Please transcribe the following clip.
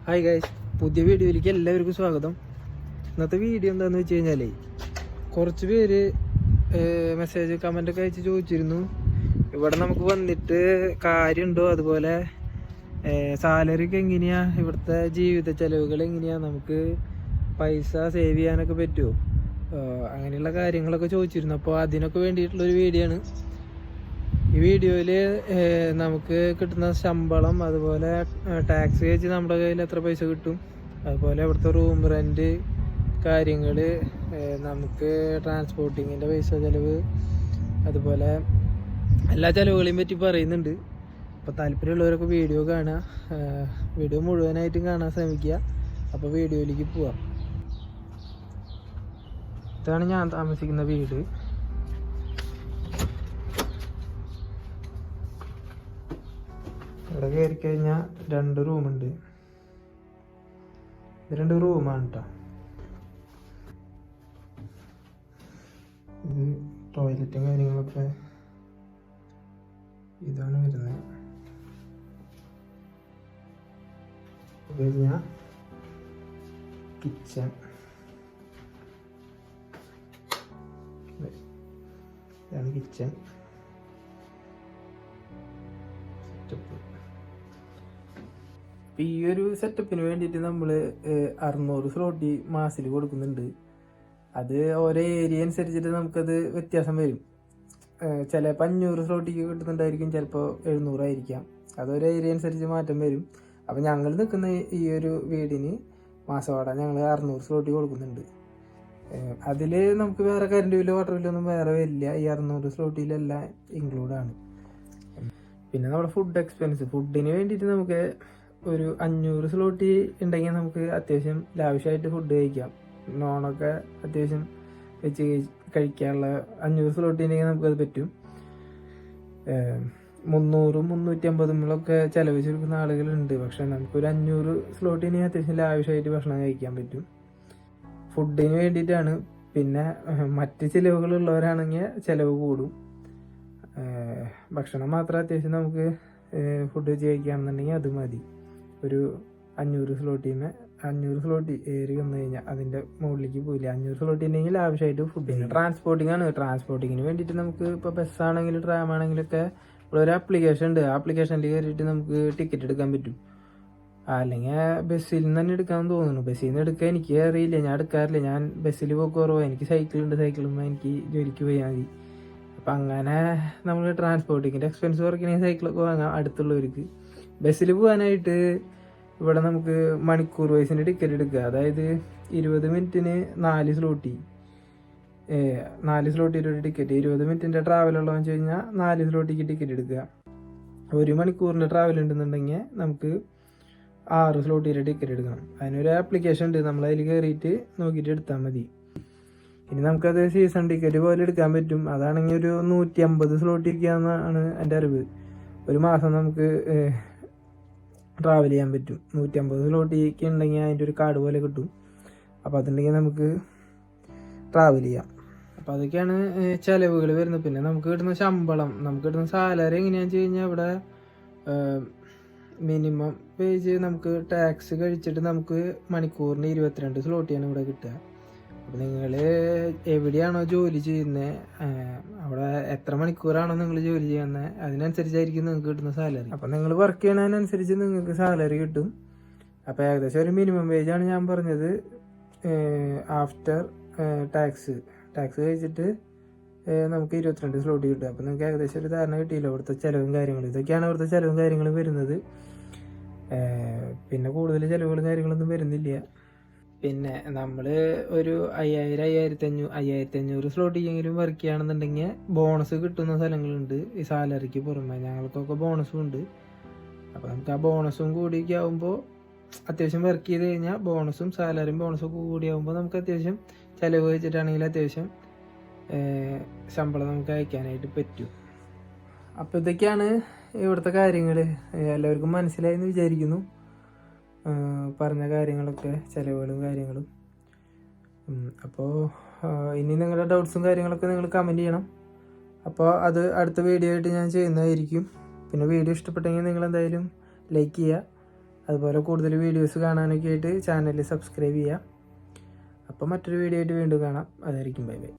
Hi guys, പുതിയ വീഡിയോയിലേക്ക് എല്ലാവർക്കും സ്വാഗതം. ഇന്നത്തെ വീഡിയോ എന്താണെന്ന് വെച്ച് കഴിഞ്ഞാൽ കുറച്ച് പേര് മെസ്സേജ് കമൻ്റൊക്കെ അയച്ച് ചോദിച്ചിരുന്നു ഇവിടെ നമുക്ക് വന്നിട്ട് കാര്യമുണ്ടോ, അതുപോലെ സാലറിക്ക് എങ്ങനെയാണ്, ഇവിടുത്തെ ജീവിത ചെലവുകൾ എങ്ങനെയാണ്, നമുക്ക് പൈസ സേവ് ചെയ്യാനൊക്കെ പറ്റുമോ, അങ്ങനെയുള്ള കാര്യങ്ങളൊക്കെ ചോദിച്ചിരുന്നു. അപ്പോൾ അതിനൊക്കെ വേണ്ടിയിട്ടുള്ളൊരു വീഡിയോ ആണ്. ഈ വീഡിയോയിൽ നമുക്ക് കിട്ടുന്ന ശമ്പളം, അതുപോലെ ടാക്സ് വെച്ച് നമ്മുടെ കയ്യിൽ എത്ര പൈസ കിട്ടും, അതുപോലെ ഇവിടുത്തെ റൂം റെൻറ്റ് കാര്യങ്ങൾ, നമുക്ക് ട്രാൻസ്പോർട്ടിങ്ങിൻ്റെ പൈസ ചിലവ്, അതുപോലെ എല്ലാ ചിലവുകളെയും പറ്റി പറയുന്നുണ്ട്. അപ്പോൾ താല്പര്യമുള്ളവരൊക്കെ വീഡിയോ കാണുക, വീഡിയോ മുഴുവനായിട്ടും കാണാൻ ശ്രമിക്കുക. അപ്പോൾ വീഡിയോയിലേക്ക് പോവാം. ഇതാണ് ഞാൻ താമസിക്കുന്ന വീട്. ഇവിടെ കയറി കഴിഞ്ഞാൽ 2 റൂമുണ്ട്. ഇത് 2 റൂമാണ് കേട്ടോ. ഇത് ടോയ്ലറ്റും കാര്യങ്ങളൊക്കെ ഇതാണ് വരുന്നത്. കഴിഞ്ഞാൽ കിച്ചൺ, ഇതാണ് കിച്ചൺ സെറ്റപ്പ്. ഈ ഒരു സെറ്റപ്പിന് വേണ്ടിയിട്ട് നമ്മൾ 600 സ്ലോട്ടി മാസത്തിൽ കൊടുക്കുന്നുണ്ട്. അത് ഓരോ ഏരിയ അനുസരിച്ചിട്ട് നമുക്കത് വ്യത്യാസം വരും. ചിലപ്പോൾ 500 സ്ലോട്ടിക്ക് കിട്ടുന്നുണ്ടായിരിക്കും, ചിലപ്പോൾ 700 ആയിരിക്കാം. അതൊരു ഏരിയ അനുസരിച്ച് മാറ്റം വരും. അപ്പോൾ ഞങ്ങൾ നിൽക്കുന്ന ഈ ഒരു വീടിന് മാസവാടക ഞങ്ങൾ 600 സ്ലോട്ടി കൊടുക്കുന്നുണ്ട്. അതിൽ നമുക്ക് വേറെ കറണ്ട് ബില്ലോ വാട്ടർ ബില്ലോ ഒന്നും വേറെ വരില്ല. ഈ 600 സ്ലോട്ടിയിലെല്ലാം ഇൻക്ലൂഡാണ്. പിന്നെ നമ്മുടെ ഫുഡ് എക്സ്പെൻസ്, ഫുഡിന് വേണ്ടിയിട്ട് നമുക്ക് ഒരു 500 സ്ലോട്ടി ഉണ്ടെങ്കിൽ നമുക്ക് അത്യാവശ്യം ലാവിഷായിട്ട് ഫുഡ് കഴിക്കാം. നോണൊക്കെ അത്യാവശ്യം വെച്ച് കഴിക്കാനുള്ള 500 സ്ലോട്ടി ഉണ്ടെങ്കിൽ നമുക്കത് പറ്റും. 300-350 ചിലവ് ചുരുക്കുന്ന ആളുകളുണ്ട്. പക്ഷെ നമുക്കൊരു 500 സ്ലോട്ടിന് അത്യാവശ്യം ലാവിഷായിട്ട് ഭക്ഷണം കഴിക്കാൻ പറ്റും. ഫുഡിന് വേണ്ടിയിട്ടാണ്. പിന്നെ മറ്റ് ചിലവുകളുള്ളവരാണെങ്കിൽ ചിലവ് കൂടും. ഭക്ഷണം മാത്രം അത്യാവശ്യം നമുക്ക് ഫുഡ് വെച്ച് കഴിക്കുകയാണെന്നുണ്ടെങ്കിൽ അത് മതി. ഒരു 500 സ്ലോട്ടിന് 500 സ്ലോട്ടി ഏറി വന്നു കഴിഞ്ഞാൽ അതിൻ്റെ മുകളിലേക്ക് പോയില്ല. 500 സ്ലോട്ടി ഉണ്ടെങ്കിൽ ആവശ്യമായിട്ട് ഫുഡിന്. ട്രാൻസ്പോർട്ടിംഗ് ആണ്. ട്രാൻസ്പോർട്ടിങ്ങിന് വേണ്ടിയിട്ട് നമുക്ക് ഇപ്പോൾ ബസ്സാണെങ്കിലും ട്രാം ആണെങ്കിലൊക്കെ ഇവിടെ ഒരു ആപ്ലിക്കേഷൻ ഉണ്ട്. ആപ്ലിക്കേഷനിൽ കയറിയിട്ട് നമുക്ക് ടിക്കറ്റ് എടുക്കാൻ പറ്റും. അല്ലെങ്കിൽ ബസ്സിൽ നിന്ന് തന്നെ എടുക്കാമെന്ന് തോന്നുന്നു. ബസ്സിൽ നിന്ന് എടുക്കാൻ എനിക്ക് അറിയില്ല, ഞാൻ എടുക്കാറില്ല. ഞാൻ ബസ്സിൽ പോക്ക് കുറവാണ്. എനിക്ക് സൈക്കിളുണ്ട്, സൈക്കിളുമ്പോൾ എനിക്ക് ജോലിക്ക് പോയാൽ മതി. അപ്പം അങ്ങനെ നമ്മൾ ട്രാൻസ്പോർട്ടിങ്ങിൻ്റെ എക്സ്പെൻസ് കുറയ്ക്കണമെങ്കിൽ സൈക്കിളൊക്കെ വാങ്ങാം അടുത്തുള്ളവർക്ക്. ബസ്സിൽ പോകാനായിട്ട് ഇവിടെ നമുക്ക് മണിക്കൂർ വയസ്സിന് ടിക്കറ്റ് എടുക്കുക. അതായത് 20 മിനിറ്റിന് 4 സ്ലോട്ടി, 4 സ്ലോട്ടിയുടെ ഒരു ടിക്കറ്റ്. 20 മിനിറ്റിൻ്റെ ട്രാവലുള്ളതെന്ന് വെച്ച് കഴിഞ്ഞാൽ 4 സ്ലോട്ടിക്ക് ടിക്കറ്റ് എടുക്കുക. 1 മണിക്കൂറിൻ്റെ ട്രാവൽ ഉണ്ടെന്നുണ്ടെങ്കിൽ നമുക്ക് 6 സ്ലോട്ടിയുടെ ടിക്കറ്റ് എടുക്കണം. അതിനൊരു ആപ്ലിക്കേഷൻ ഉണ്ട്, നമ്മളതിൽ കയറിയിട്ട് നോക്കിയിട്ട് എടുത്താൽ മതി. ഇനി നമുക്കത് സീസൺ ടിക്കറ്റ് പോലെ എടുക്കാൻ പറ്റും. അതാണെങ്കിൽ ഒരു 150 സ്ലോട്ടിക്കാന്നാണ് എൻ്റെ അറിവ്. ഒരു മാസം നമുക്ക് ട്രാവൽ ചെയ്യാൻ പറ്റും. 150 സ്ലോട്ടിക്ക് ഉണ്ടെങ്കിൽ അതിൻ്റെ ഒരു കാർഡ് പോലെ കിട്ടും. അപ്പോൾ അതുണ്ടെങ്കിൽ നമുക്ക് ട്രാവൽ ചെയ്യാം. അപ്പോൾ അതൊക്കെയാണ് ചിലവുകൾ വരുന്നത്. പിന്നെ നമുക്ക് കിട്ടുന്ന ശമ്പളം, നമുക്ക് കിട്ടുന്ന സാലറി എങ്ങനെയാണെന്ന് വെച്ച് കഴിഞ്ഞാൽ ഇവിടെ മിനിമം വേജ് നമുക്ക് ടാക്സ് കഴിച്ചിട്ട് നമുക്ക് മണിക്കൂറിന് 22 സ്ലോട്ടിയാണ് ഇവിടെ കിട്ടുക. അപ്പോൾ നിങ്ങൾ എവിടെയാണോ ജോലി ചെയ്യുന്നത്, അവിടെ എത്ര മണിക്കൂറാണോ നിങ്ങൾ ജോലി ചെയ്യുന്നത്, അതിനനുസരിച്ചായിരിക്കും നിങ്ങൾക്ക് കിട്ടുന്ന സാലറി. അപ്പോൾ നിങ്ങൾ വർക്ക് ചെയ്യണതിനനുസരിച്ച് നിങ്ങൾക്ക് സാലറി കിട്ടും. അപ്പോൾ ഏകദേശം ഒരു മിനിമം വേജാണ് ഞാൻ പറഞ്ഞത്. ആഫ്റ്റർ ടാക്സ് കഴിച്ചിട്ട് നമുക്ക് 22 സ്ലോട്ടി കിട്ടും. അപ്പോൾ നിങ്ങൾക്ക് ഏകദേശം ഒരു ധാരണ കിട്ടിയില്ല ഇവിടുത്തെ ചിലവും കാര്യങ്ങളും. ഇതൊക്കെയാണ് ഇവിടുത്തെ ചിലവും കാര്യങ്ങളും വരുന്നത്. പിന്നെ കൂടുതൽ ചിലവുകളും കാര്യങ്ങളൊന്നും വരുന്നില്ല. പിന്നെ നമ്മൾ ഒരു 5500 സ്ലോട്ടിക്കെങ്കിലും വർക്ക് ചെയ്യുകയാണെന്നുണ്ടെങ്കിൽ ബോണസ് കിട്ടുന്ന സ്ഥലങ്ങളുണ്ട്. ഈ സാലറിക്ക് പുറമെ ഞങ്ങൾക്കൊക്കെ ബോണസും ഉണ്ട്. അപ്പോൾ നമുക്ക് ആ ബോണസും കൂടിയൊക്കെ ആകുമ്പോൾ അത്യാവശ്യം വർക്ക് ചെയ്ത് കഴിഞ്ഞാൽ ബോണസും സാലറിയും ബോണസും കൂടിയാകുമ്പോൾ നമുക്ക് അത്യാവശ്യം ചിലവ് വെച്ചിട്ടാണെങ്കിൽ അത്യാവശ്യം ശമ്പളം നമുക്ക് അയക്കാനായിട്ട് പറ്റും. അപ്പോൾ ഇതൊക്കെയാണ് ഇവിടുത്തെ കാര്യങ്ങൾ. എല്ലാവർക്കും മനസ്സിലായി എന്ന് വിചാരിക്കുന്നു. പറഞ്ഞ കാര്യങ്ങളൊക്കെ ചിലവുകളും കാര്യങ്ങളും. അപ്പോൾ ഇനി നിങ്ങളുടെ ഡൗട്ട്സും കാര്യങ്ങളൊക്കെ നിങ്ങൾ കമൻറ്റ് ചെയ്യണം. അപ്പോൾ അത് അടുത്ത വീഡിയോ ആയിട്ട് ഞാൻ ചെയ്യുന്നതായിരിക്കും. പിന്നെ വീഡിയോ ഇഷ്ടപ്പെട്ടെങ്കിൽ നിങ്ങൾ എന്തായാലും ലൈക്ക് ചെയ്യുക. അതുപോലെ കൂടുതൽ വീഡിയോസ് കാണാനൊക്കെ ആയിട്ട് ചാനൽ സബ്സ്ക്രൈബ് ചെയ്യുക. അപ്പോൾ മറ്റൊരു വീഡിയോ ആയിട്ട് വീണ്ടും കാണാം. അതായിരിക്കും ബൈ ബൈ.